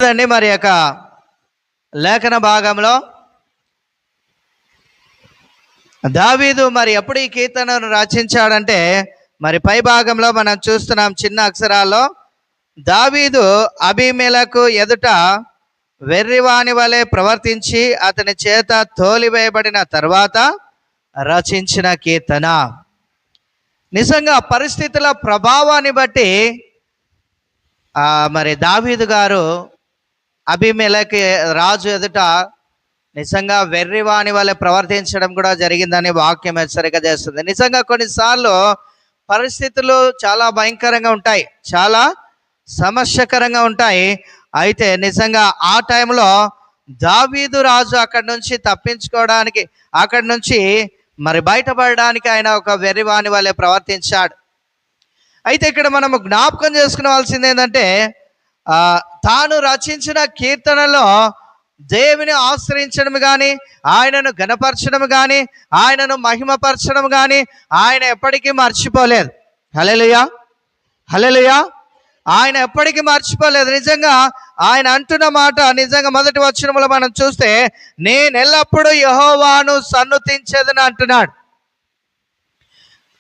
మరి యొక్క లేఖన భాగంలో దావీదు మరి ఎప్పుడు ఈ కీర్తనను రచించాడంటే మరి పై భాగంలో మనం చూస్తున్నాం చిన్న అక్షరాల్లో, దావీదు అబీమెలెకు ఎదుట వెర్రివాని వలె ప్రవర్తించి అతని చేత తోలివేయబడిన తర్వాత రచించిన కీర్తన. నిజంగా పరిస్థితుల ప్రభావాన్ని బట్టి మరి దావీదు గారు అబీమెలెకు రాజు ఎదుట నిజంగా వెర్రివాని వల్ల ప్రవర్తించడం కూడా జరిగిందని వాక్యం హెచ్చరిక చేస్తుంది. నిజంగా కొన్నిసార్లు పరిస్థితులు చాలా భయంకరంగా ఉంటాయి, చాలా సమస్యకరంగా ఉంటాయి. అయితే నిజంగా ఆ టైంలో దావీదు రాజు అక్కడి నుంచి తప్పించుకోవడానికి, అక్కడి నుంచి మరి బయటపడడానికి ఆయన ఒక వెర్రివాని వల్లే ప్రవర్తించాడు. అయితే ఇక్కడ మనము జ్ఞాపకం చేసుకోవాల్సింది ఏంటంటే, తాను రచించిన కీర్తనలో దేవుని ఆశ్రయించడం కానీ, ఆయనను ఘనపరచడం కానీ, ఆయనను మహిమపరచడం కానీ ఆయన ఎప్పటికీ మర్చిపోలేదు. హల్లెలూయా, హల్లెలూయా. ఆయన ఎప్పటికీ మర్చిపోలేదు. నిజంగా ఆయన అంటున్న మాట నిజంగా మొదటి వచనంలో మనం చూస్తే, నేను ఎల్లప్పుడూ యెహోవాను సన్నుతించేదని అంటున్నాడు.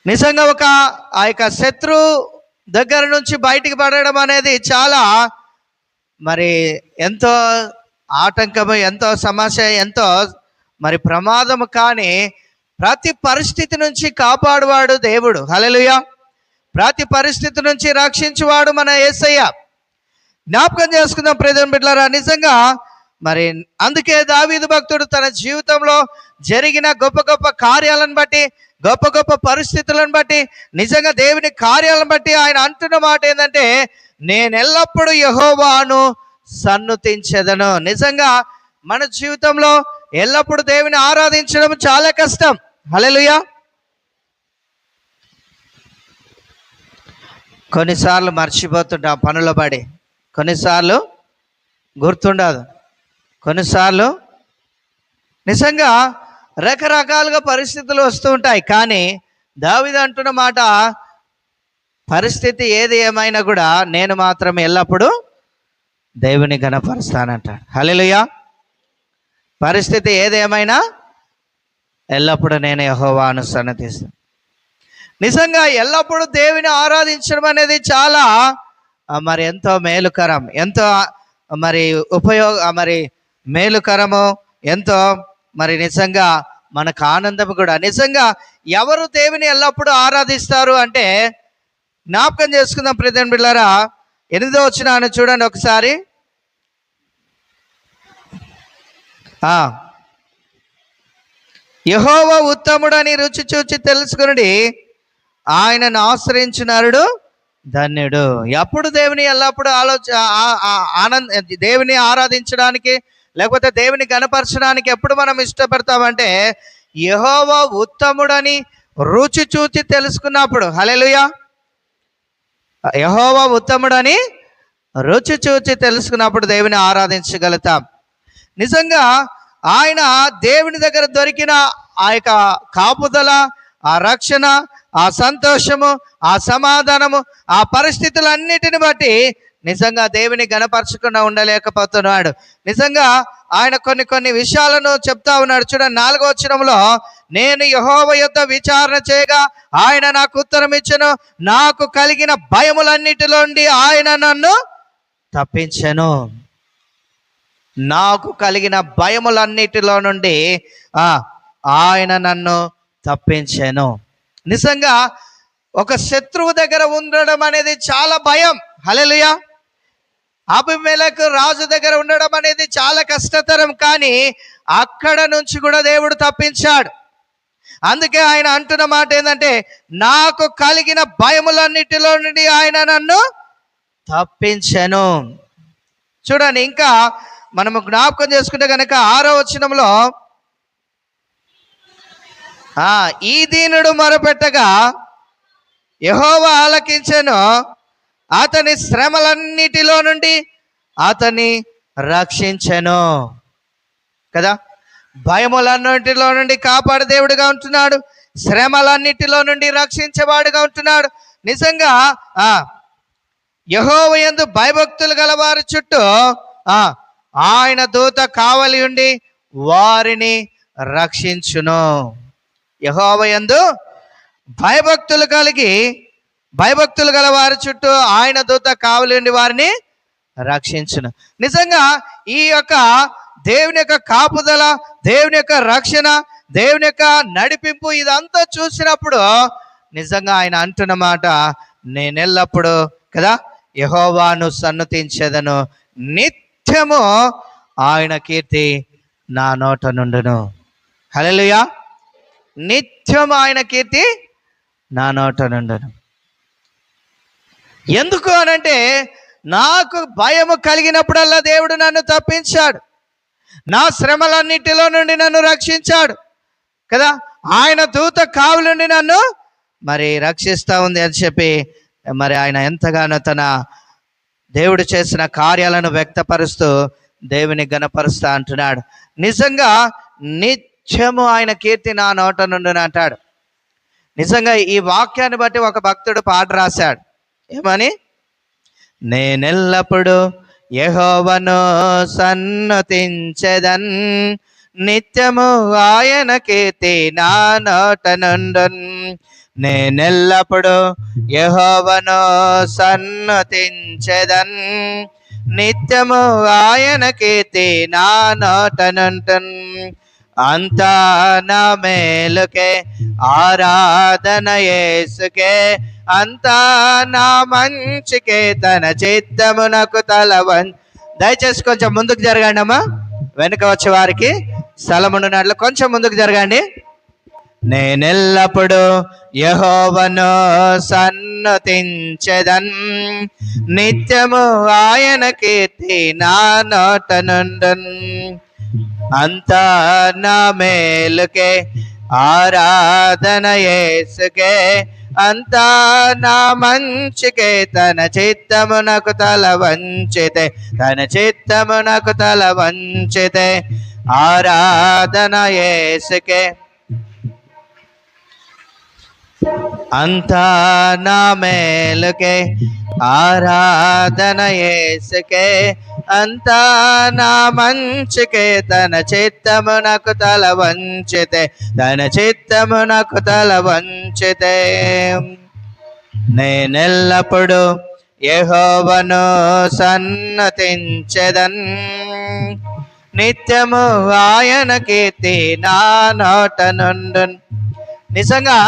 నిజంగా ఆ యొక్క శత్రు దగ్గర నుంచి బయటికి పడడం అనేది చాలా మరి ఎంతో ఆటంకము, ఎంతో సమస్య, ఎంతో మరి ప్రమాదము. కానీ ప్రతి పరిస్థితి నుంచి కాపాడువాడు దేవుడు. హల్లెలూయా. ప్రతి పరిస్థితి నుంచి రక్షించువాడు మన యేసయ్య. జ్ఞాపకం చేసుకుందాం ప్రియమైన బిడ్డలారా. నిజంగా మరి అందుకే దావీదు భక్తుడు తన జీవితంలో జరిగిన గొప్ప గొప్ప కార్యాలను బట్టి, గొప్ప గొప్ప పరిస్థితులను బట్టి, నిజంగా దేవుని కార్యాలను బట్టి ఆయన అంటున్న మాట ఏంటంటే, నేను ఎల్లప్పుడూ యెహోవాను సన్నుతించెదను. నిజంగా మన జీవితంలో ఎల్లప్పుడూ దేవుని ఆరాధించడం చాలా కష్టం. హల్లెలూయా. కొన్నిసార్లు మర్చిపోతుంటాం పనుల పడి, కొన్నిసార్లు గుర్తుండదు, కొన్నిసార్లు నిజంగా రకరకాలుగా పరిస్థితులు వస్తూ ఉంటాయి. కానీ దావీదు అంటున్న మాట, పరిస్థితి ఏది ఏమైనా కూడా నేను మాత్రం ఎల్లప్పుడూ దేవుని ఘనపరుస్తానంటాడు. హల్లెలూయా. పరిస్థితి ఏదేమైనా ఎల్లప్పుడూ నేను యెహోవాను సన్నిధిస్తాను. నిజంగా ఎల్లప్పుడూ దేవుని ఆరాధించడం అనేది చాలా మరి ఎంతో మేలుకరం, ఎంతో మరి మరి మేలుకరము, ఎంతో మరి నిజంగా మనకు ఆనందం కూడా. నిజంగా ఎవరు దేవుని ఎల్లప్పుడూ ఆరాధిస్తారు అంటే, జ్ఞాపకం చేసుకుందాం ప్రియమైన బిడ్డలారా. 8వ వచనాన్ని చూడండి ఒకసారి. యెహోవా ఉత్తముడని రుచి చూచి తెలుసుకుని ఆయనను ఆశ్రయించున్నాడు ధన్యుడు. ఎప్పుడు దేవుని ఎల్లప్పుడూ దేవుని ఆరాధించడానికి, లేకపోతే దేవుని గణపరచడానికి ఎప్పుడు మనం ఇష్టపడతామంటే, యెహోవా ఉత్తముడని రుచి చూచి తెలుసుకున్నప్పుడు. హల్లెలూయా. యెహోవా ఉత్తముడని రుచి చూచి తెలుసుకున్నప్పుడు దేవుని ఆరాధించగలుగుతాం. నిజంగా ఆయన దేవుని దగ్గర దొరికిన ఆ యొక్క కాపుదల, ఆ రక్షణ, ఆ సంతోషము, ఆ సమాధానము, ఆ పరిస్థితులన్నిటిని బట్టి నిజంగా దేవుని గణపరచకుండా ఉండలేకపోతున్నాడు. నిజంగా ఆయన కొన్ని విషయాలను చెప్తా ఉన్నాడు. చూడండి 4వ వచనంలో, నేను యెహోవా యొద్ద విచారణ చేయగా ఆయన నాకు ఉత్తరం ఇచ్చెను, నాకు కలిగిన భయములన్నిటిలో నుండి ఆయన నన్ను తప్పించెను. నాకు కలిగిన భయములన్నిటిలో నుండి ఆయన నన్ను తప్పించెను. నిజంగా ఒక శత్రువు దగ్గర ఉండడం అనేది చాలా భయం. హల్లెలూయా. అబీమెలెకు రాజు దగ్గర ఉండడం అనేది చాలా కష్టతరం. కానీ అక్కడ నుంచి కూడా దేవుడు తప్పించాడు. అందుకే ఆయన అంటున్న మాట ఏంటంటే, నాకు కలిగిన భయములన్నిటిలో నుండి ఆయన నన్ను తప్పించెను. చూడండి, ఇంకా మనము జ్ఞాపకం చేసుకుంటే కనుక 6వ వచనంలో, ఈ దీనుడు మొరపెట్టగా యెహోవా ఆలకించెను, అతని శ్రమలన్నిటిలో నుండి అతన్ని రక్షించెను. కదా, భయములన్నిటిలో నుండి కాపాడు దేవుడిగా ఉంటున్నాడు, శ్రమలన్నిటిలో నుండి రక్షించేవాడుగా ఉంటున్నాడు. నిజంగా యెహోవా యందు భయభక్తులు గలవారి చుట్టూ ఆ ఆయన దూత కావలి ఉండి వారిని రక్షించును. యెహోవా యందు భయభక్తులు గల వారి చుట్టూ ఆయన దూత కావలి ఉండి వారిని రక్షించును. నిజంగా ఈ యొక్క దేవుని యొక్క కాపుదల, దేవుని యొక్క రక్షణ, దేవుని యొక్క నడిపింపు ఇదంతా చూసినప్పుడు నిజంగా ఆయన అంటున్న మాట, నేనెల్లప్పుడు కదా యెహోవాను సన్నుతించెదను, నిత్యము ఆయన కీర్తి నా నోట నుండును. హల్లెలూయా. నిత్యం ఆయన కీర్తి నా నోట నుండును. ఎందుకు అనంటే నాకు భయము కలిగినప్పుడల్లా దేవుడు నన్ను తప్పించాడు, నా శ్రమలన్నిటిలో నుండి నన్ను రక్షించాడు కదా. ఆయన దూత కావులుండి నన్ను మరి రక్షిస్తూ ఉంది అని చెప్పి మరి ఆయన ఎంతగానో తన దేవుడు చేసిన కార్యాలను వ్యక్తపరుస్తూ దేవుని గణపరుస్తూ అంటున్నాడు. నిజంగా నిత్యము ఆయన కీర్తి నా నోట నుండి అంటాడు. నిజంగా ఈ వాక్యాన్ని బట్టి ఒక భక్తుడు పాట రాశాడు. ఏమని? నేనెల్లప్పుడు యెహోవాను సన్నుతించెదన్, నిత్యము ఆయన కీర్తి నా నోట నుండున్. నేనెల్లప్పుడు యెహోవాను సన్నుతించెదన్, నిత్యము ఆయన కీర్తి నా నోట నుండున్. అంతా నా మేలుకే ఆరాధన యేసుకే, అంతా నా మంచికే తన చిత్తమునకు తలవన్. దయచేసి కొంచెం ముందుకు జరగండి అమ్మా, వెనుక వచ్చే వారికి స్థలమున్నట్లు కొంచెం ముందుకు జరగండి. నేనెల్లప్పుడు యెహోవాను సన్నుతించెదన్, నిత్యము ఆయన కీర్తి నా నోట నుండున్. అంతా నా మేలుకే ఆరాధన యేసుకే, అంతా నా మంచికే తన చిత్తమునకు తల వంచితే, తన చిత్తమునకు తల వంచితే ఆరాధన యేసుకే. అంతా నా మేలుకే ఆరాధన యేసుకే, అంతా నా మంచికే తన చిత్తమునకు తల వంచితే, తన చిత్తమునకు తల వంచితే. నేనెల్లప్పుడు యెహోవాను సన్నుతించెదన్, నిత్యము ఆయన కీర్తి నా నోట నుండున్. నిజంగా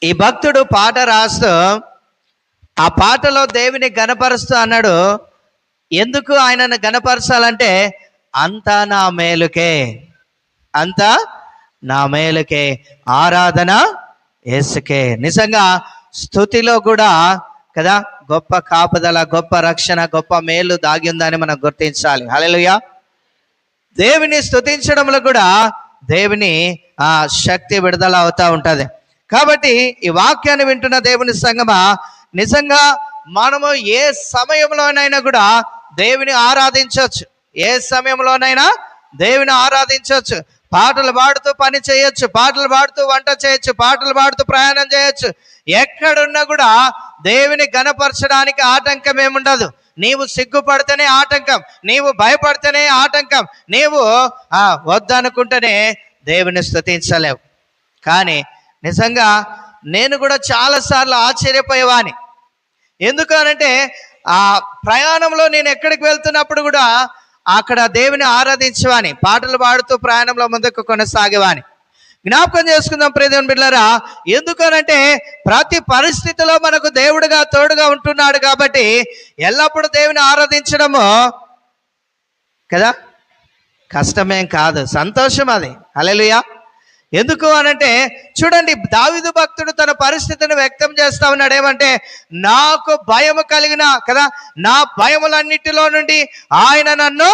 ఈ భక్తుడు పాట రాస్తూ ఆ పాటలో దేవుని గణపరుస్తూ అన్నాడు. ఎందుకు ఆయనను గణపరచాలంటే అంతా నా మేలుకే, అంతా నా మేలుకే ఆరాధన యేసుకే. నిజంగా స్తుతిలో కూడా కదా గొప్ప కాపుదల, గొప్ప రక్షణ, గొప్ప మేలు దాగి ఉందని మనం గుర్తించాలి. హల్లెలూయా. దేవుని స్తుతించడంలో కూడా దేవుని శక్తి విడుదల అవుతూ ఉంటుంది. కాబట్టి ఈ వాక్యాన్ని వింటున్న దేవుని సంగమా, నిజంగా మనము ఏ సమయంలోనైనా కూడా దేవుని ఆరాధించవచ్చు. ఏ సమయంలోనైనా దేవుని ఆరాధించవచ్చు. పాటలు పాడుతూ పని చేయొచ్చు, పాటలు పాడుతూ వంట చేయొచ్చు, పాటలు పాడుతూ ప్రయాణం చేయొచ్చు. ఎక్కడున్నా కూడా దేవుని గణపరచడానికి ఆటంకం ఏముండదు. నీవు సిగ్గుపడితేనే ఆటంకం, నీవు భయపడితేనే ఆటంకం, నీవు వద్దనుకుంటేనే దేవుని స్తుతించలేవు. కానీ నిజంగా నేను కూడా చాలాసార్లు ఆశ్చర్యపోయేవాని. ఎందుకు అనంటే ఆ ప్రయాణంలో నేను ఎక్కడికి వెళ్తున్నప్పుడు కూడా అక్కడ దేవుని ఆరాధించేవాని, పాటలు పాడుతూ ప్రయాణంలో ముందుకు కొనసాగేవాని. జ్ఞాపకం చేసుకుందాం ప్రియ దేవుని బిడ్డలారా. ఎందుకనంటే ప్రతి పరిస్థితిలో మనకు దేవుడుగా తోడుగా ఉంటున్నాడు కాబట్టి ఎల్లప్పుడూ దేవుని ఆరాధించడము కదా కష్టమేం కాదు, సంతోషం అది. హల్లెలూయా. ఎందుకు అనంటే చూడండి, దావీదు భక్తుడు తన పరిస్థితిని వ్యక్తం చేస్తా ఉన్నాడు. ఏమంటే నాకు భయము కలిగిన కదా, నా భయములన్నిటిలో నుండి ఆయన నన్ను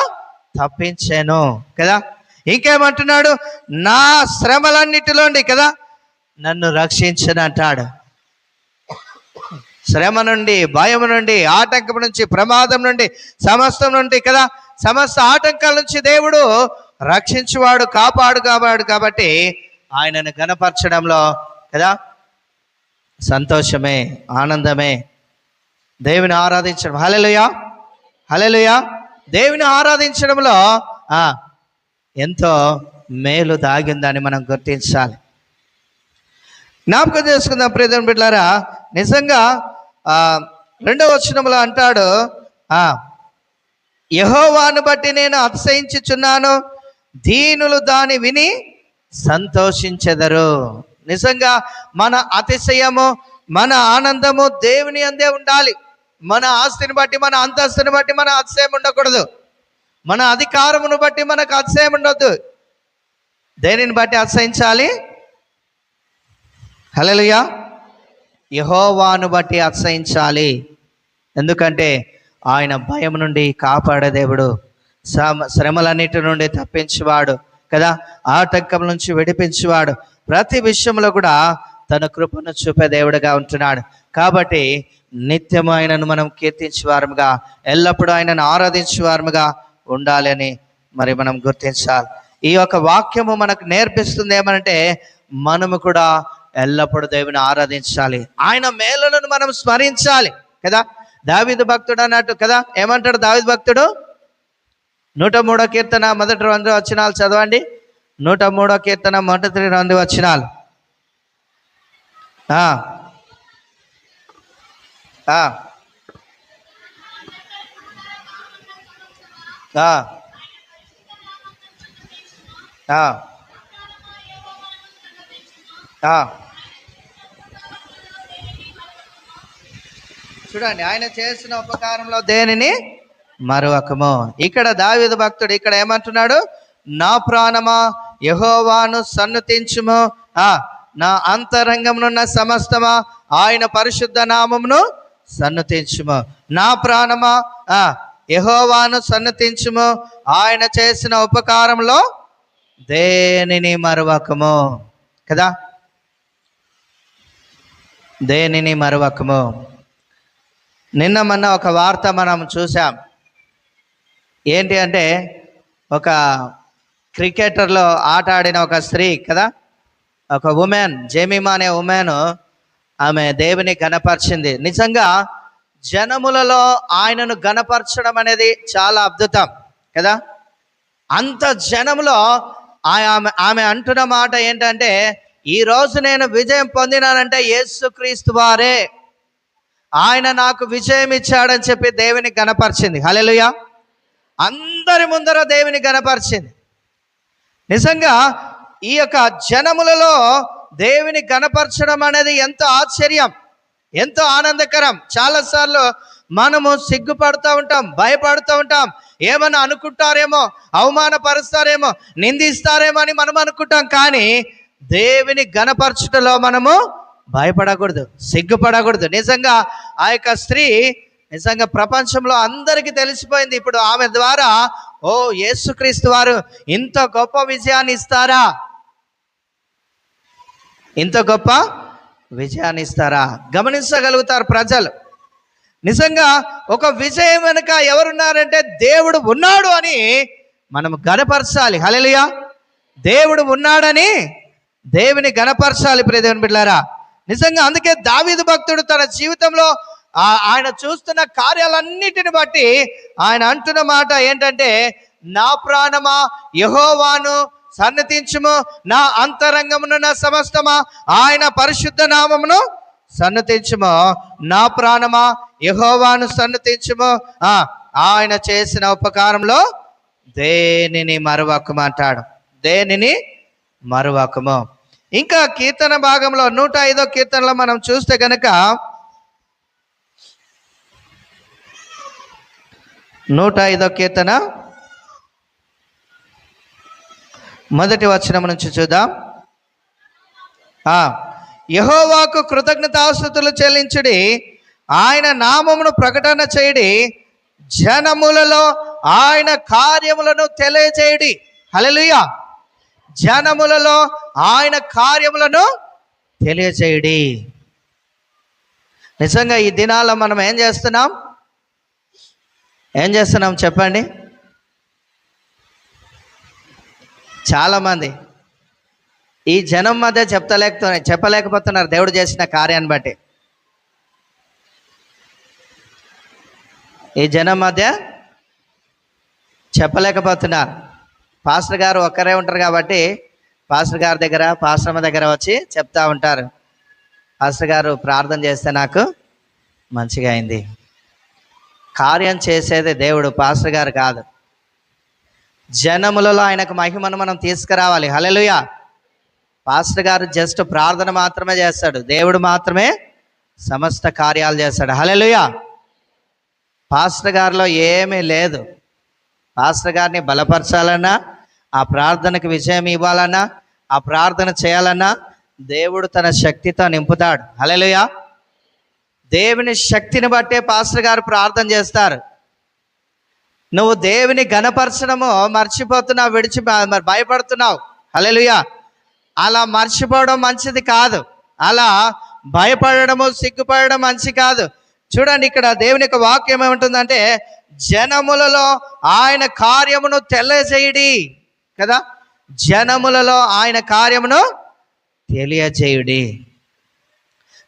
తప్పించాను కదా. ఇంకేమంటున్నాడు? నా శ్రమలన్నిటిలోండి కదా నన్ను రక్షించను అంటాడు. శ్రమ నుండి, భయం నుండి, ఆటంకం నుంచి, ప్రమాదం నుండి, సమస్తం నుండి కదా, సమస్త ఆటంకాల నుంచి దేవుడు రక్షించువాడు, కాపాడు కాబట్టి ఆయనను గణపరచడంలో కదా సంతోషమే, ఆనందమే. దేవుని ఆరాధించడం. హల్లెలూయా, హల్లెలూయా. దేవుని ఆరాధించడంలో ఎంతో మేలు దాగిందని మనం గుర్తించాలి. జ్ఞాపకం చేసుకుందాం ప్రియమైన బిడ్డలారా. నిజంగా 2వ వచనంలో అంటాడు, యెహోవాను బట్టి నేను అతిశయించుచున్నాను, దీనులు దాని విని సంతోషించెదరు. నిజంగా మన అతిశయము, మన ఆనందము దేవుని అందే ఉండాలి. మన ఆస్తిని బట్టి, మన అంతస్తుని బట్టి మన అతిశయం ఉండకూడదు. మన అధికారమును బట్టి మనకు అతిశయం ఉండొద్దు. దేనిని బట్టి అతిశయించాలి? హల్లెలూయా, యెహోవాను బట్టి అతిశయించాలి. ఎందుకంటే ఆయన భయం నుండి కాపాడే దేవుడు, శ్రమలన్నిటి నుండి తప్పించేవాడు కదా, ఆటంకం నుంచి విడిపించేవాడు. ప్రతి విషయంలో కూడా తన కృపను చూపే దేవుడుగా ఉంటున్నాడు. కాబట్టి నిత్యము ఆయనను మనం కీర్తించేవారముగా, ఎల్లప్పుడూ ఆయనను ఆరాధించేవారముగా ఉండాలి అని మరి మనం గుర్తించాలి. ఈ యొక్క వాక్యము మనకు నేర్పిస్తుంది ఏమనంటే, మనము కూడా ఎల్లప్పుడూ దేవుని ఆరాధించాలి, ఆయన మేలులను మనం స్మరించాలి కదా. దావీదు భక్తుడు అన్నట్టు కదా, ఏమంటాడు దావీదు భక్తుడు? 103వ కీర్తన మొదటి 2 వచనాలు చదవండి. 103వ కీర్తన మొదటి 2 వచనాలు. చూడండి, ఆయన చేసిన ఉపకారంలో దేనిని మరువకము. ఇక్కడ దావీదు భక్తుడు ఇక్కడ ఏమంటున్నాడు? నా ప్రాణమా యెహోవాను సన్నుతించుము, నా అంతరంగమునున్న సమస్తమా ఆయన పరిశుద్ధ నామమును సన్నుతించుము. నా ప్రాణమా యెహోవాను సన్నుతించుము, ఆయన చేసిన ఉపకారంలో దేనిని మరువకము కదా, దేనిని మరువకము. నిన్న మొన్న ఒక వార్త మనం చూసాం. ఏంటి అంటే, ఒక క్రికెటర్లో ఆట ఆడిన ఒక స్త్రీ కదా, ఒక ఉమెన్, జెమిమా అనే ఉమెన్, ఆమె దేవుని గణపరిచింది. నిజంగా జనములలో ఆయనను గణపరచడం అనేది చాలా అద్భుతం కదా. అంత జనములో ఆమె అంటున్న మాట ఏంటంటే, ఈరోజు నేను విజయం పొందినానంటే యేసుక్రీస్తు వారే, ఆయన నాకు విజయం ఇచ్చాడని చెప్పి దేవుని గణపరిచింది. హల్లెలూయా. అందరి ముందర దేవుని గణపరిచింది. నిజంగా ఈ యొక్క జనములలో దేవుని గణపరచడం అనేది ఎంతో ఆశ్చర్యం, ఎంతో ఆనందకరం. చాలాసార్లు మనము సిగ్గుపడుతూ ఉంటాం, భయపడుతూ ఉంటాం. ఏమన్నా అనుకుంటారేమో, అవమానపరుస్తారేమో, నిందిస్తారేమో అని మనం అనుకుంటాం. కానీ దేవుని గణపరచుటలో మనము భయపడకూడదు, సిగ్గుపడకూడదు. నిజంగా ఆ యొక్క స్త్రీ నిజంగా ప్రపంచంలో అందరికీ తెలిసిపోయింది. ఇప్పుడు ఆమె ద్వారా ఓ యేసుక్రీస్తు వారు ఇంత గొప్ప విజయాన్ని ఇస్తారా, ఇంత గొప్ప విజయాన్ని ఇస్తారా గమనించగలుగుతారు ప్రజలు. నిజంగా ఒక విజయం వెనుక ఎవరున్నారంటే దేవుడు ఉన్నాడు అని మనం గణపరచాలి. హల్లెలూయా. దేవుడు ఉన్నాడని దేవుని గణపరచాలి ప్రియ దేవుని బిడ్డలారా. నిజంగా అందుకే దావీదు భక్తుడు తన జీవితంలో ఆయన చూస్తున్న కార్యాలన్నిటిని బట్టి ఆయన అంటున్న మాట ఏంటంటే, నా ప్రాణమా యెహోవాను సన్నతించుము, నా అంతరంగమును నా సమస్తమా ఆయన పరిశుద్ధ నామమును సన్నతించుము. నా ప్రాణమా యెహోవాను సన్నతించుము, ఆయన చేసిన ఉపకారంలో దేనిని మరువకము అంటాడు, దేనిని మరువకము. ఇంకా కీర్తన భాగంలో 105వ కీర్తనలో మనం చూస్తే కనుక 105వ కీర్తన మొదటి వచనం నుంచి చూద్దాం. యెహోవాకు కృతజ్ఞతాస్తుతులు చెల్లించుడి, ఆయన నామమును ప్రకటన చేయడి, జనములలో ఆయన కార్యములను తెలియజేయడి. హల్లెలూయా. జనములలో ఆయన కార్యములను తెలియజేయడి. నిజంగా ఈ దినాల్లో మనం ఏం చేస్తున్నాం చెప్పండి. చాలామంది ఈ జనం మధ్య చెప్పలేకపోతున్నారు దేవుడు చేసిన కార్యాన్ని బట్టి. ఈ జనం మధ్య చెప్పలేకపోతున్నారు. పాస్టర్ గారు ఒక్కరే ఉంటారు కాబట్టి పాస్టర్ గారి దగ్గర, పాస్టర్మ దగ్గర వచ్చి చెప్తా ఉంటారు, పాస్టర్ గారు ప్రార్థన చేస్తే నాకు మంచిగా అయింది. కార్యం చేసేది దేవుడు, పాస్టర్ గారు కాదు. జనములలో ఆయనకు మహిమను మనం తీసుకురావాలి. హల్లెలూయా. పాస్టర్ గారు జస్ట్ ప్రార్థన మాత్రమే చేస్తాడు, దేవుడు మాత్రమే సమస్త కార్యాలు చేస్తాడు. హల్లెలూయా. పాస్టర్ గారిలో ఏమీ లేదు. పాస్టర్ గారిని బలపరచాలన్నా, ఆ ప్రార్థనకు విజయం ఇవ్వాలన్నా, ఆ ప్రార్థన చేయాలన్నా దేవుడు తన శక్తితో నింపుతాడు. హల్లెలూయా. దేవుని శక్తిని బట్టే పాస్టర్ గారు ప్రార్థన చేస్తారు. నువ్వు దేవుని ఘనపరచడము మర్చిపోతున్నావు, మరి భయపడుతున్నావు. హల్లెలూయా. అలా మర్చిపోవడం మంచిది కాదు. అలా భయపడము, సిగ్గుపడడం మంచి కాదు. చూడండి, ఇక్కడ దేవుని యొక్క వాక్యం ఏమంటుందంటే, జనములలో ఆయన కార్యమును తెలియజేయుడి కదా. జనములలో ఆయన కార్యమును తెలియజేయుడి.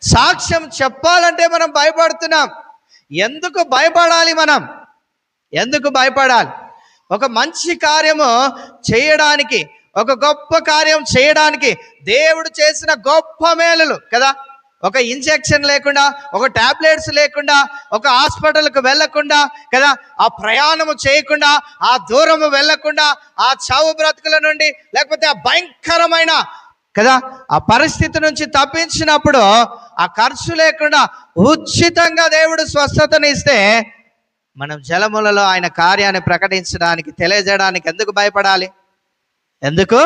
సాక్ష్యం చెప్పాలంటే మనం భయపడుతున్నాం. ఎందుకు భయపడాలి? మనం ఎందుకు భయపడాలి? ఒక మంచి కార్యము చేయడానికి, ఒక గొప్ప కార్యం చేయడానికి దేవుడు చేసిన గొప్ప మేలులు కదా. ఒక ఇంజెక్షన్ లేకుండా, ఒక టాబ్లెట్స్ లేకుండా, ఒక హాస్పిటల్కు వెళ్ళకుండా కదా, ఆ ప్రయాణము చేయకుండా, ఆ దూరము వెళ్ళకుండా, ఆ చావు బ్రతుకుల నుండి, లేకపోతే ఆ భయంకరమైన కదా ఆ పరిస్థితి నుంచి తప్పించినప్పుడు ఆ ఖర్చు లేకుండా ఉచితంగా దేవుడు స్వస్థతని ఇస్తే, మనం జలములలో ఆయన కార్యాన్ని ప్రకటించడానికి, తెలియజేయడానికి ఎందుకు భయపడాలి? ఎందుకు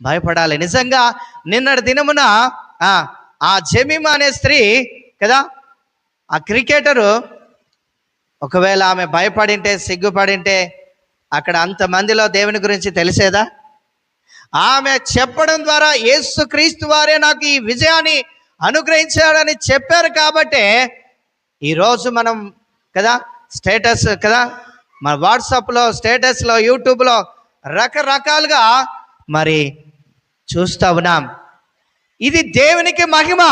భయపడాలి? నిజంగా నిన్నటి దినమున ఆ జెమిమా అనే స్త్రీ కదా, ఆ క్రికెటరు, ఒకవేళ ఆమె భయపడింటే, సిగ్గుపడింటే అక్కడ అంతమందిలో దేవుని గురించి తెలిసేదా? ఆమె చెప్పడం ద్వారా యేసుక్రీస్తు వారే నాకు ఈ విజయాన్ని అనుగ్రహించాడని చెప్పారు కాబట్టే ఈరోజు మనం కదా స్టేటస్ కదా, మన వాట్సాప్లో స్టేటస్లో, యూట్యూబ్లో రకరకాలుగా మరి చూస్తూ ఉన్నాం. ఇది దేవునికి మహిమ.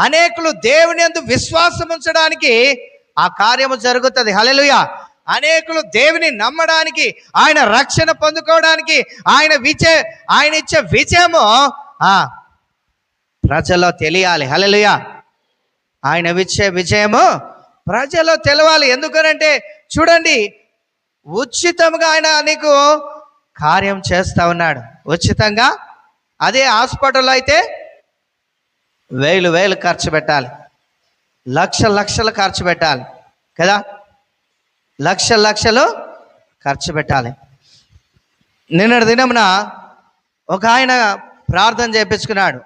అనేకులు దేవుని యందు విశ్వాసం ఉంచడానికి ఆ కార్యము జరుగుతుంది. హల్లెలూయా. అనేకులు దేవుని నమ్మడానికి, ఆయన రక్షణ పొందుకోవడానికి, ఆయన ఇచ్చే విజయము ప్రజల్లో తెలియాలి. హల్లెలూయా. ఆయన ఇచ్చే విజయము ప్రజల్లో తెలవాలి. ఎందుకనంటే చూడండి, ఉచితంగా ఆయన నీకు కార్యం చేస్తా ఉన్నాడు. ఉచితంగా. అదే హాస్పిటల్లో అయితే వేలు ఖర్చు పెట్టాలి, లక్షలు ఖర్చు పెట్టాలి కదా, లక్షలు ఖర్చు పెట్టాలి. నిన్నటి దినమున ఒక ఆయన ప్రార్థన చేయించుకున్నాడు.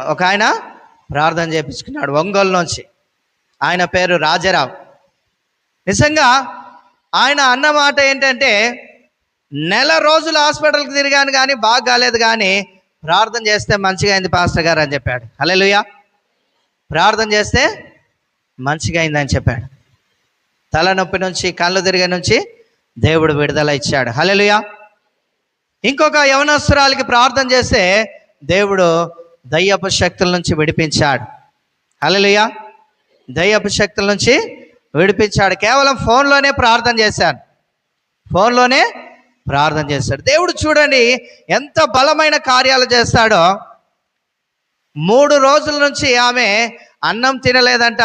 ఒక ఆయన ప్రార్థన చేయించుకున్నాడు ఒంగోలు నుంచి. ఆయన పేరు రాజారావు. నిజంగా ఆయన అన్న మాట ఏంటంటే, నెల రోజులు హాస్పిటల్కి తిరిగాను కానీ బాగా కాలేదు, కానీ ప్రార్థన చేస్తే మంచిగా అయింది పాస్టర్ గారు అని చెప్పాడు. హల్లెలూయా. ప్రార్థన చేస్తే మంచిగా అయిందని చెప్పాడు. తలనొప్పి నుంచి, కళ్ళు తిరిగే నుంచి దేవుడు విడుదల ఇచ్చాడు. హల్లెలూయా. ఇంకొక యవనస్తురాలికి ప్రార్థన చేస్తే దేవుడు దయ్యపు శక్తుల నుంచి విడిపించాడు. హల్లెలూయా. దయ్యపు శక్తుల నుంచి విడిపించాడు. కేవలం ఫోన్లోనే ప్రార్థన చేశాను, ఫోన్లోనే ప్రార్థన చేశాడు. దేవుడు చూడండి ఎంత బలమైన కార్యాలు చేస్తాడో. 3 రోజుల నుంచి ఆమె అన్నం తినలేదంట,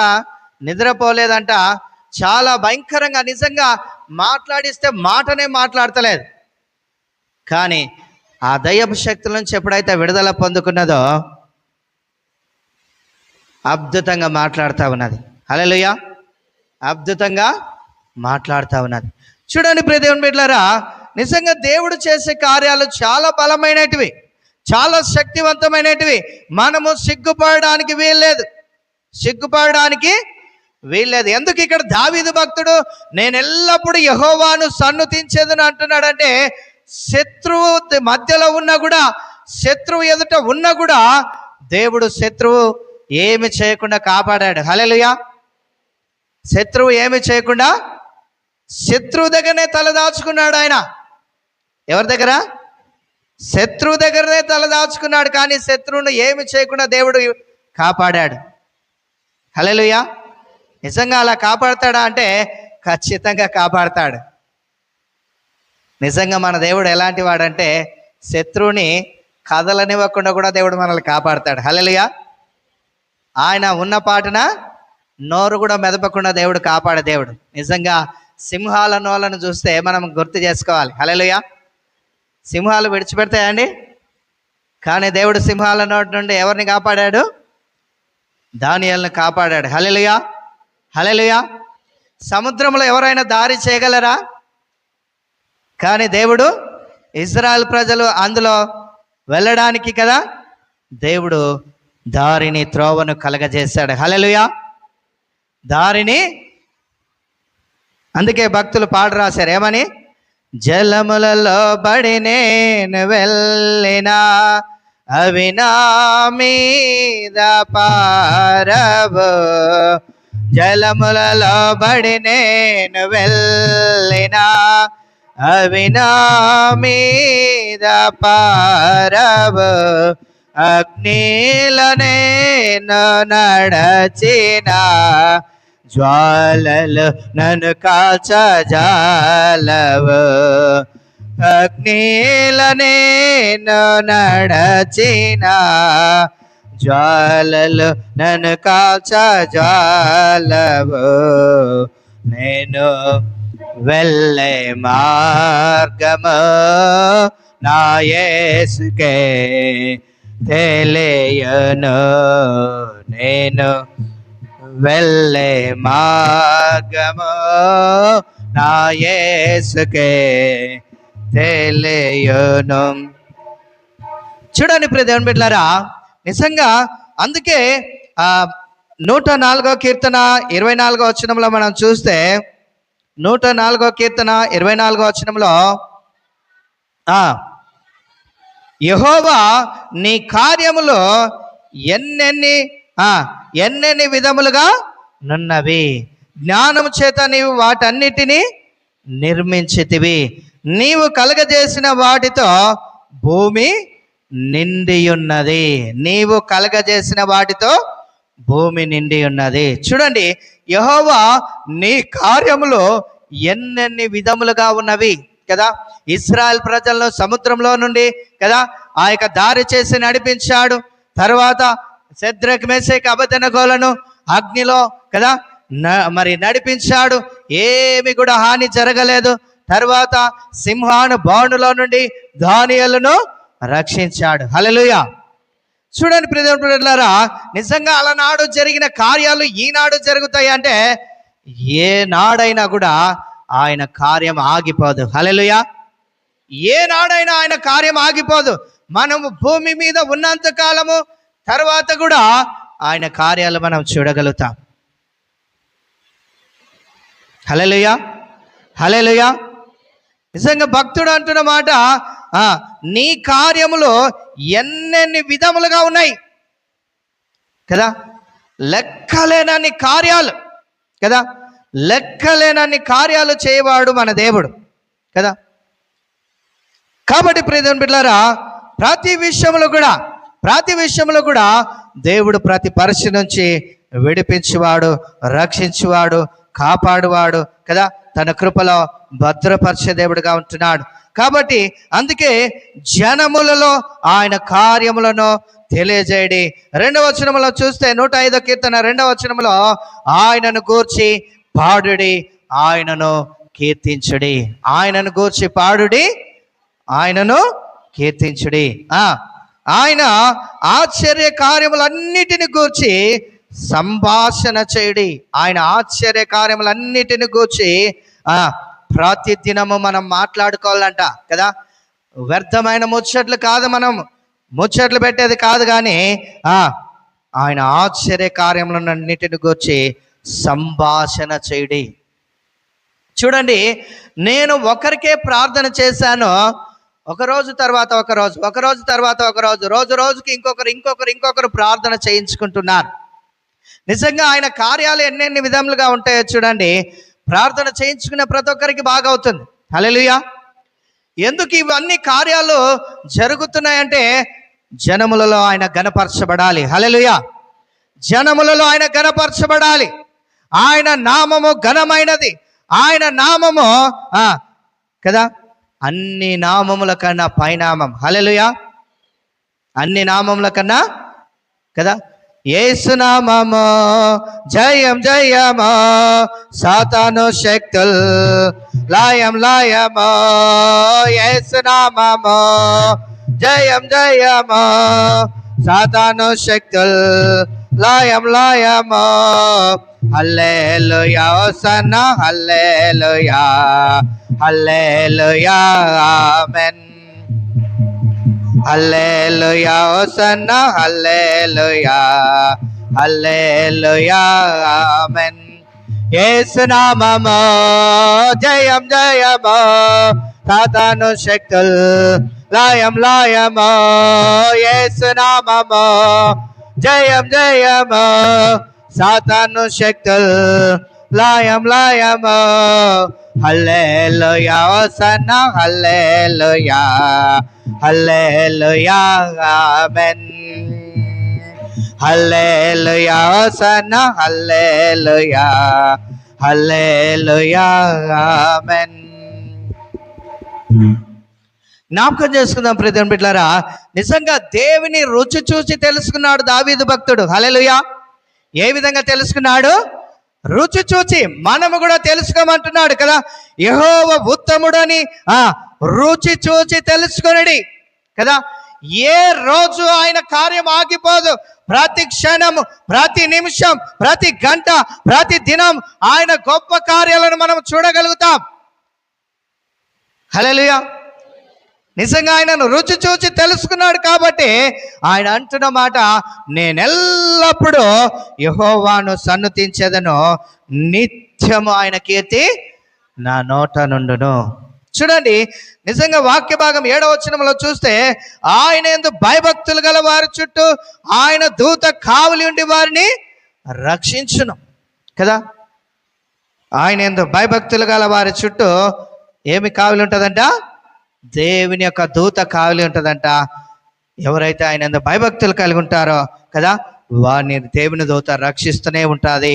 నిద్రపోలేదంట. చాలా భయంకరంగా, నిజంగా మాట్లాడిస్తే మాటనే మాట్లాడతలేదు. కానీ ఆ దయ్యపు శక్తుల నుంచి ఎప్పుడైతే విడుదల పొందుకున్నదో అద్భుతంగా మాట్లాడుతూ ఉన్నది. హల్లెలూయా. అద్భుతంగా మాట్లాడుతూ ఉన్నది. చూడండి ప్రియ దేవుని బిడ్డలారా, నిజంగా దేవుడు చేసే కార్యాలు చాలా బలమైనటివి, చాలా శక్తివంతమైనటివి. మనము సిగ్గుపడడానికి వీల్లేదు. ఎందుకు ఇక్కడ దావీదు భక్తుడు నేను ఎల్లప్పుడూ యెహోవాను సన్నుతించేదని అంటున్నాడంటే, శత్రువు మధ్యలో ఉన్నా కూడా, శత్రువు ఎదుట ఉన్నా కూడా దేవుడు శత్రువు ఏమి చేయకుండా కాపాడాడు. హల్లెలూయా. శత్రువు ఏమి చేయకుండా, శత్రువు దగ్గరనే తలదాచుకున్నాడు ఆయన. ఎవరి దగ్గర? శత్రువు దగ్గరనే తలదాచుకున్నాడు. కానీ శత్రువును ఏమి చేయకుండా దేవుడు కాపాడాడు. హల్లెలూయా. నిజంగా అలా కాపాడతాడా అంటే ఖచ్చితంగా కాపాడతాడు. నిజంగా మన దేవుడు ఎలాంటి వాడంటే శత్రువుని కదలనివ్వకుండా కూడా దేవుడు మనల్ని కాపాడతాడు. హల్లెలూయా. ఆయన ఉన్న పాటున నోరు కూడా మెదపకుండా దేవుడు కాపాడే దేవుడు. నిజంగా సింహాల నోలను చూస్తే మనం గుర్తు చేసుకోవాలి. హల్లెలూయా. సింహాలు విడిచిపెడతాయండి, కానీ దేవుడు సింహాల నోటి నుండి ఎవరిని కాపాడాడు? దానియేలును కాపాడాడు. హల్లెలూయా. హల్లెలూయా. సముద్రంలో ఎవరైనా దారి చేయగలరా? కానీ దేవుడు ఇజ్రాయెల్ ప్రజలు అందులో వెళ్ళడానికి కదా దేవుడు దారిని త్రోవను కలగజేశాడు. హల్లెలూయా. దారిని, అందుకే భక్తులు పాట రాశారు ఏమని? జలములలో బడి నేను వెళ్ళినా అవి నా మీద పారవు, జలములలో బడి నేను వెళ్ళినా అవి నా మీద పారవు, అగ్నిలో నేను నడచిన జ్వాలలు నన్ను కాల్చజాలవు, అగ్నిలో నేను నడచిన జ్వాలలు నన్ను కాల్చజాలవు, నేను వెళ్ళే మార్గము నా యేసుకే తెలియను, నేను వెళ్ళే మార్గము నా యేసుకే తెలియను. చూడండి ప్రియ దేవుని బిడ్డలారా, నిజంగా అందుకే 104వ కీర్తన 24వ వచనంలో మనం చూస్తే 104వ కీర్తన 24వ వచనంలో యెహోవా నీ కార్యములో ఎన్నెన్ని విధములుగా నున్నవి, జ్ఞానము చేత నీవు వాటన్నిటినీ నిర్మించితివి, నీవు కలగజేసిన వాటితో భూమి నిండి ఉన్నది, నీవు కలగజేసిన వాటితో భూమి నిండి ఉన్నది. చూడండి, యెహోవా నీ కార్యములో ఎన్నెన్ని విధములుగా ఉన్నవి కదా. ఇశ్రాయేల్ ప్రజలను సముద్రంలో నుండి కదా ఆ యొక్క దారి చేసి నడిపించాడు. తర్వాత షద్రక్ మేషక్ అబేద్నెగోలను అగ్నిలో కదా మరి నడిపించాడు, ఏమి కూడా హాని జరగలేదు. తర్వాత సింహాను బాణులో నుండి దానియేలును రక్షించాడు. హల్లెలూయా. చూడండి ప్రియ ప్రియులారా, నిజంగా అలనాడు జరిగిన కార్యాలు ఈనాడు జరుగుతాయి అంటే ఏ నాడైనా కూడా ఆయన కార్యం ఆగిపోదు. హల్లెలూయా. ఏ నాడైనా ఆయన కార్యం ఆగిపోదు. మనము భూమి మీద ఉన్నంత కాలము తర్వాత కూడా ఆయన కార్యాలు మనం చూడగలుగుతాం. హల్లెలూయా. హల్లెలూయా. నిజంగా భక్తుడు అంటున్న మాట, నీ కార్యములో ఎన్నెన్ని విధములుగా ఉన్నాయి కదా, లెక్కలేనన్ని కార్యాలు కదా, లెక్కలేనన్ని కార్యాలు చేయవాడు మన దేవుడు కదా. కాబట్టి ప్రియ దేవుని బిడ్డలారా, ప్రతి విషయంలో కూడా దేవుడు ప్రతి పరిస్థితి నుంచి విడిపించేవాడు, రక్షించేవాడు, కాపాడువాడు కదా, తన కృపలో భద్రపరిచే దేవుడుగా ఉంటున్నాడు. కాబట్టి అందుకే జనములలో ఆయన కార్యములను తెలియజేయడి. 2వ వచనంలో చూస్తే 105వ కీర్తన 2వ వచనంలో ఆయనను గూర్చి పాడుడి, ఆయనను కీర్తించుడి, ఆయనను గూర్చి పాడుడి, ఆయనను కీర్తించుడి. ఆయన ఆశ్చర్య కార్యములన్నిటిని గూర్చి సంభాషణ చేయుడి, ఆయన ఆశ్చర్య కార్యములన్నిటిని గూర్చి ప్రతి దినము మనం మాట్లాడుకోవాలంట కదా. వ్యర్థమైన ముచ్చట్లు కాదు, మనం ముచ్చట్లు పెట్టేది కాదు, కానీ ఆయన ఆశ్చర్య కార్యములన్నిటిని గూర్చి సంభాషణ చేయుడి. చూడండి, నేను ఒకరికే ప్రార్థన చేశాను, ఒకరోజు తర్వాత ఒకరోజు, రోజు రోజుకి ఇంకొకరు ప్రార్థన చేయించుకుంటున్నారు. నిజంగా ఆయన కార్యాలు ఎన్నెన్ని విధములుగా ఉంటాయో చూడండి. ప్రార్థన చేయించుకునే ప్రతి ఒక్కరికి బాగా అవుతుంది. హల్లెలూయా. ఎందుకు ఇవన్నీ కార్యాలు జరుగుతున్నాయంటే జనములలో ఆయన ఘనపరచబడాలి. హల్లెలూయా. జనములలో ఆయన ఘనపరచబడాలి. ఆయన నామము ఘనమైనది. ఆయన నామము కదా అన్ని నామముల కన్నా పైనామం. హల్లెలూయా. అన్ని నామముల కన్నా కదా యేసునామము జయం జయము, సాతాను శక్తుల్ లయం లయము. యేసునామము జయం జయము, సాతాను శక్తుల్ లయం లయము. హల్లెలూయా హోసన్నా హల్లెలూయా హల్లెలూయా ఆమేన్. హల్లెలూయా హోసన్నా హల్లెలూయా హల్లెలూయా ఆమేన్. యేసునామము జయం జయము, సాతాను శక్తుల్ లయం లయము. యేసునామము జయం జయము, సాతాను శక్తుల్ లయం లయము. హల్లెలూయా హోసన్నా హల్లెలూయా హల్లెలూయా ఆమేన్. హల్లెలూయా హోసన్నా హల్లెలూయా హల్లెలూయా ఆమేన్. జ్ఞాపకం చేసుకుందాం ప్రియమైన బిడ్డలారా, నిజంగా దేవుని రుచి చూసి తెలుసుకున్నాడు దావీదు భక్తుడు. హల్లెలూయా. ఏ విధంగా తెలుసుకున్నాడు? రుచి చూచి. మనము కూడా తెలుసుకోమంటున్నాడు కదా, యెహోవా ఉత్తముడని రుచి చూచి తెలుసుకొనడి కదా. ఏ రోజు ఆయన కార్యం ఆగిపోదు. ప్రతి క్షణము, ప్రతి నిమిషం, ప్రతి గంట, ప్రతి దినం ఆయన గొప్ప కార్యాలను మనం చూడగలుగుతాం. హల్లెలూయా. నిజంగా ఆయనను రుచి చూచి తెలుసుకున్నాడు కాబట్టి ఆయన అంటున్న మాట, నేనెల్లప్పుడూ యెహోవాను సన్నుతించెదను, నిత్యము ఆయన కీర్తి నా నోట నుండును. చూడండి, నిజంగా వాక్య భాగం 7వ వచనంలో చూస్తే, ఆయన యందు భయభక్తులు గల వారి చుట్టూ ఆయన దూత కావలి ఉండి వారిని రక్షించును కదా. ఆయన యందు భయభక్తులు గల వారి చుట్టూ ఏమి కావలి ఉంటుందంట? దేవుని యొక్క దూత కావలి ఉంటుందంట. ఎవరైతే ఆయన యందు భయభక్తులు కలిగి ఉంటారో కదా, వారిని దేవుని దూత రక్షిస్తూనే ఉంటుంది,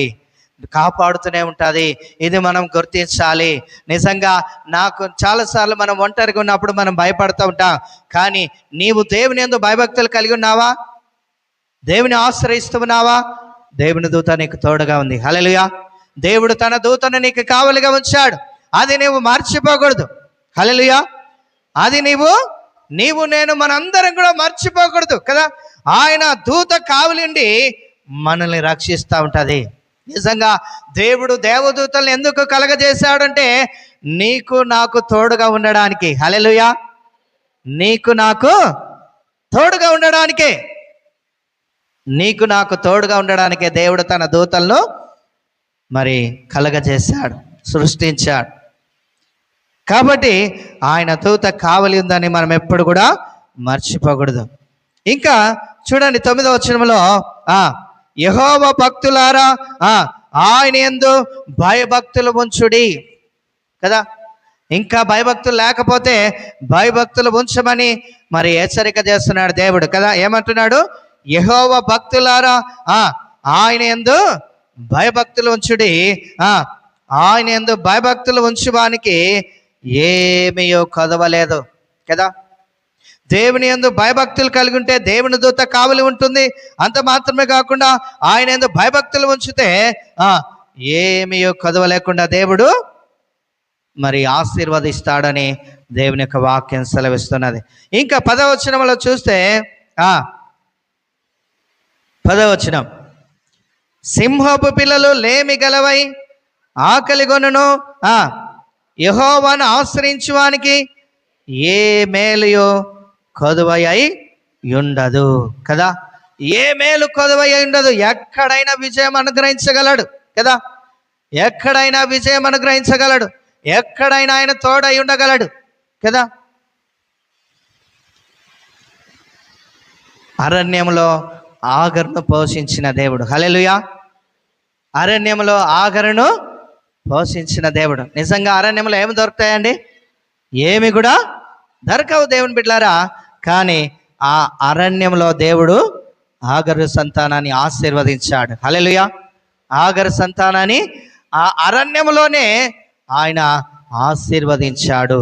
కాపాడుతూనే ఉంటుంది. ఇది మనం గుర్తించాలి. నిజంగా నాకు చాలాసార్లు మనం ఒంటరిగా ఉన్నప్పుడు మనం భయపడుతూ ఉంటాం. కానీ నీవు దేవుని యందు భయభక్తులు కలిగి ఉన్నావా? దేవుని ఆశ్రయిస్తున్నావా? దేవుని దూత నీకు తోడుగా ఉంది. హల్లెలూయా. దేవుడు తన దూతను నీకు కావలిగా ఉంచాడు. అది నీవు మర్చిపోకూడదు. హల్లెలూయా. అది నీవు నేను మనందరం కూడా మర్చిపోకూడదు కదా. ఆయన దూత కావలిండి మనల్ని రక్షిస్తూ ఉంటుంది. నిజంగా దేవుడు దేవదూతల్ని ఎందుకు కలగజేశాడంటే నీకు నాకు తోడుగా ఉండడానికి. హల్లెలూయా. నీకు నాకు తోడుగా ఉండడానికే, నీకు నాకు తోడుగా ఉండడానికే దేవుడు తన దూతలను మరి కలగజేశాడు, సృష్టించాడు. కాబట్టి ఆయన దూత కావలి ఉందని మనం ఎప్పుడు కూడా మర్చిపోకూడదు. ఇంకా చూడండి 9వ వచనంలో, యెహోవా భక్తులారా ఆయన యందు భయభక్తులు ఉంచుడి కదా. ఇంకా భయభక్తులు లేకపోతే భయభక్తులు ఉంచమని మరి హెచ్చరిక చేస్తున్నాడు దేవుడు కదా. ఏమంటున్నాడు? యెహోవా భక్తులారా ఆయన యందు భయభక్తులు ఉంచుడి. ఆయన యందు భయభక్తులు ఉంచువానికి ఏమీయో కొదవలేదు కదా. దేవుని యందు భయభక్తులు కలిగి ఉంటే దేవుని దూత కావలి ఉంటుంది. అంత మాత్రమే కాకుండా ఆయన యందు భయభక్తులు ఉంచితే ఏమీయో కొదవ లేకుండా దేవుడు మరి ఆశీర్వదిస్తాడని దేవుని యొక్క వాక్యం సెలవిస్తున్నది. ఇంకా 10వ వచనంలో చూస్తే 10వ వచనం, సింహపు పిల్లలు లేమి గలవై ఆకలిగొనును, యెహోవాను ఆశ్రయించువానికి ఏ మేలుయో కొదువై ఉండదు కదా. ఏ మేలు కొదువై ఉండదు. ఎక్కడైనా విజయం అనుగ్రహించగలడు కదా. ఎక్కడైనా విజయం అనుగ్రహించగలడు. ఎక్కడైనా ఆయన తోడై ఉండగలడు కదా. అరణ్యంలో ఆగరును పోషించిన దేవుడు. హల్లెలూయా. అరణ్యంలో ఆగరును పోషించిన దేవుడు. నిజంగా అరణ్యంలో ఏమి దొరుకుతాయండి? ఏమి కూడా దొరకవు దేవుని బిడ్డలారా. కానీ ఆ అరణ్యంలో దేవుడు ఆగరు సంతానాన్ని ఆశీర్వదించాడు. హల్లెలూయా. ఆగరు సంతానాన్ని ఆ అరణ్యములోనే ఆయన ఆశీర్వదించాడు.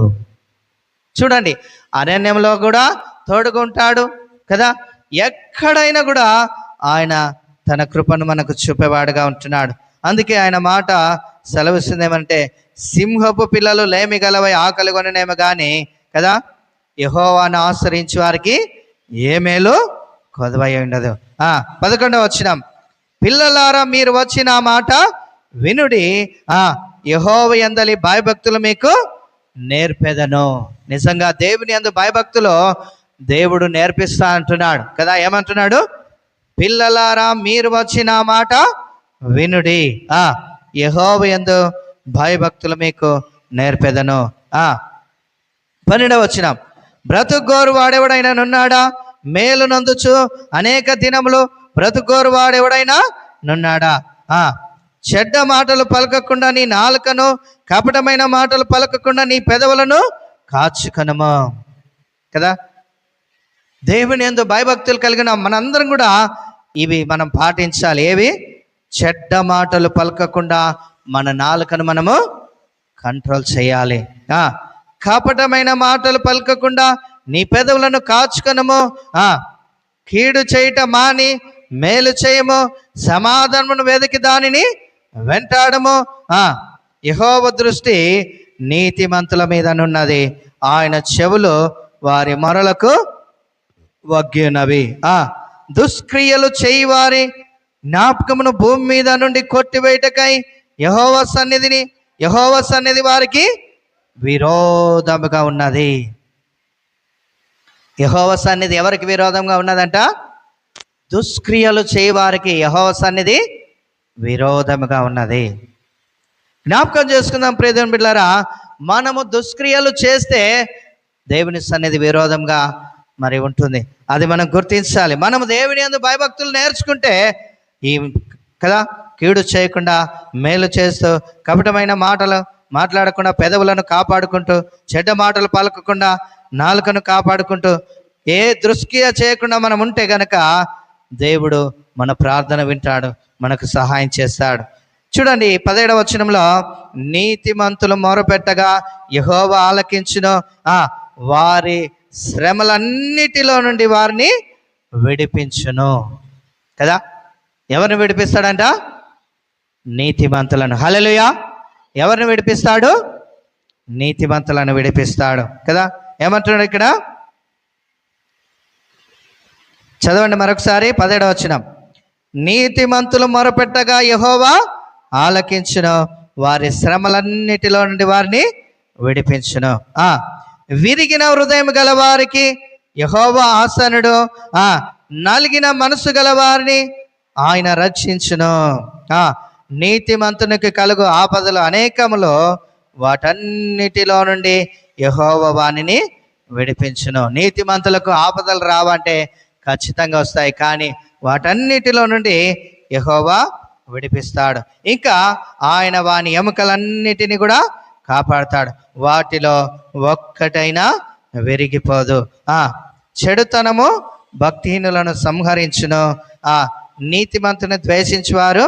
చూడండి, అరణ్యంలో కూడా తోడుకుంటాడు కదా. ఎక్కడైనా కూడా ఆయన తన కృపను మనకు చూపేవాడుగా ఉంటున్నాడు. అందుకే ఆయన మాట సెలవిస్తుంది ఏమంటే, సింహపు పిల్లలు లేమి గలవై ఆకలి కొననేమో కానీ కదా, యెహోవాను ఆశ్రయించే వారికి ఏ మేలు కొదవై ఉండదు. 11వ వచనం, పిల్లలారా మీరు వచ్చిన మాట వినుడి, యెహోవా యందలి భయభక్తులు మీకు నేర్పెదను. నిజంగా దేవుని యందు భయభక్తులు దేవుడు నేర్పిస్తా అంటున్నాడు కదా. ఏమంటున్నాడు? పిల్లలారా మీరు వచ్చిన మాట వినుడి, యెహోవా యందు భయభక్తులు మీకు నేర్పెదను. 12వ వచనం, బ్రతుకోరు వాడెవడైనా నున్నాడా? మేలు నందుచు అనేక దినములు బ్రతుకోరు వాడెవడైనా నున్నాడా? చెడ్డ మాటలు పలకకుండా నీ నాలుకను, కపటమైన మాటలు పలకకుండా నీ పెదవులను కాచుకనము కదా. దేవుని యందు భయభక్తులు కలిగిన మనందరం కూడా ఇవి మనం పాటించాలి. ఏవి? చెడ్డ మాటలు పలకకుండా మన నాలుకను మనము కంట్రోల్ చేయాలి. కపటమైన మాటలు పలకకుండా నీ పెదవులను కాచుకనము. కీడు చేయట మాని మేలు చేయము, సమాధానమును వెతికి దానిని వెంటాడము. యెహోవా దృష్టి నీతిమంతుల మీదనున్నది, ఆయన చెవులు వారి మొరలకు వగ్గినవి. దుష్క్రియలు చేయి వారి జ్ఞాపకమును భూమి మీద నుండి కొట్టివేయటకై యెహోవా సన్నిధి వారికి విరోధముగా ఉన్నది. యెహోవా సన్నిధి ఎవరికి విరోధంగా ఉన్నదంట? దుష్క్రియలు చేయి వారికి యెహోవా సన్నిధి విరోధముగా ఉన్నది. జ్ఞాపకం చేసుకుందాం ప్రియ దేవుని బిడ్డలారా, మనము దుష్క్రియలు చేస్తే దేవుని సన్నిధి విరోధంగా మరి ఉంటుంది. అది మనం గుర్తించాలి. మనము దేవుని యందు భయభక్తులు నేర్చుకుంటే ఈ కదా, కీడు చేయకుండా మేలు చేస్తూ, కపటమైన మాటలు మాట్లాడకుండా పెదవులను కాపాడుకుంటూ, చెడ్డ మాటలు పలకకుండా నాలుకను కాపాడుకుంటూ, ఏ దుష్క్రియ చేయకుండా మనం ఉంటే గనక దేవుడు మన ప్రార్థన వింటాడు, మనకు సహాయం చేస్తాడు. చూడండి 17వ వచనంలో, నీతిమంతులు మొరపెట్టగా యెహోవా ఆలకించును, వారి శ్రమలన్నిటిలో నుండి వారిని విడిపించును కదా. ఎవరిని విడిపిస్తాడంట? నీతిమంతులను. హల్లెలూయా. ఎవరిని విడిపిస్తాడు? నీతిమంతులను విడిపిస్తాడు కదా. ఏమంటున్నాడు ఇక్కడ? చదవండి మరొకసారి 17వ వచనం, నీతిమంతులు మొరపెట్టగా యెహోవా ఆలకించును, వారి శ్రమలన్నిటిలో నుండి వారిని విడిపించును. విరిగిన హృదయం గల వారికి యెహోవా ఆసనుడు, నలిగిన మనసు గల వారిని ఆయన రక్షించును. నీతిమంతునికి కలుగు ఆపదలు అనేకములో, వాటన్నిటిలో నుండి యెహోవా వానిని విడిపించును. నీతిమంతులకు ఆపదలు రావంటే ఖచ్చితంగా వస్తాయి, కానీ వాటన్నిటిలో నుండి యెహోవా విడిపిస్తాడు. ఇంకా ఆయన వాని ఎముకలన్నిటిని కూడా కాపాడుతాడు, వాటిలో ఒక్కటైనా విరిగిపోదు. చెడుతనము భక్తిహీనులను సంహరించును, నీతిమంతుని ద్వేషించువారు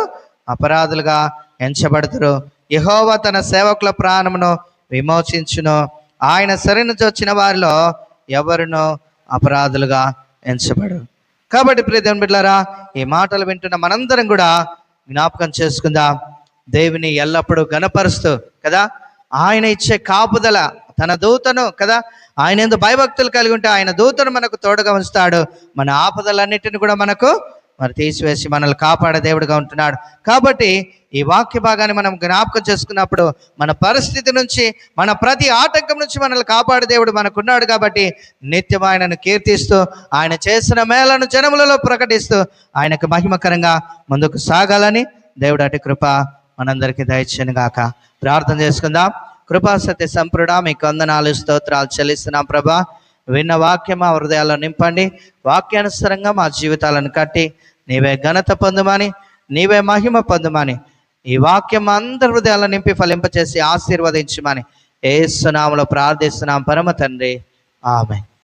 అపరాధులుగా ఎంచబడుతురు. యెహోవా తన సేవకుల ప్రాణమును విమోచించును, ఆయన శరణు వచ్చిన వారిలో ఎవరునూ అపరాధులుగా ఎంచబడు. కాబట్టి ప్రియ దేవుని బిడ్డలారా, ఈ మాటలు వింటున్న మనందరం కూడా జ్ఞాపకం చేసుకుందాం, దేవుని ఎల్లప్పుడూ గణపరుస్తూ కదా, ఆయన ఇచ్చే కాపుదల, తన దూతను కదా, ఆయన యందు భయభక్తులు కలిగి ఉంటే ఆయన దూతను మనకు తోడుగా ఉంచుతాడు. మన ఆపదలన్నిటిని కూడా మనకు మరి తీసివేసి మనల్ని కాపాడే దేవుడుగా ఉంటున్నాడు. కాబట్టి ఈ వాక్య భాగాన్ని మనం జ్ఞాపకం చేసుకున్నప్పుడు మన పరిస్థితి నుంచి, మన ప్రతి ఆటంకం నుంచి మనల్ని కాపాడే దేవుడు మనకున్నాడు. కాబట్టి నిత్యం ఆయనను కీర్తిస్తూ, ఆయన చేసిన మేలను జనములలో ప్రకటిస్తూ ఆయనకు మహిమకరంగా ముందుకు సాగాలని దేవుడు అటు కృప మనందరికీ దయచేయను గాక. ప్రార్థన చేసుకుందాం. కృపా సత్య సంపూర్ణ మీకు వందనాలు స్తోత్రాలు చెల్లిస్తున్నాం ప్రభా. విన్న వాక్యం మా హృదయాల్లో నింపండి, వాక్యానుసారంగా మా జీవితాలను కట్టి నీవే ఘనత పొందుమని, నీవే మహిమ పొందుమని, ఈ వాక్యం అందరి హృదయాలను నింపి ఫలింపచేసి ఆశీర్వదించమని యేసు నామములో ప్రార్థిస్తున్నాం పరమ తండ్రి, ఆమేన్.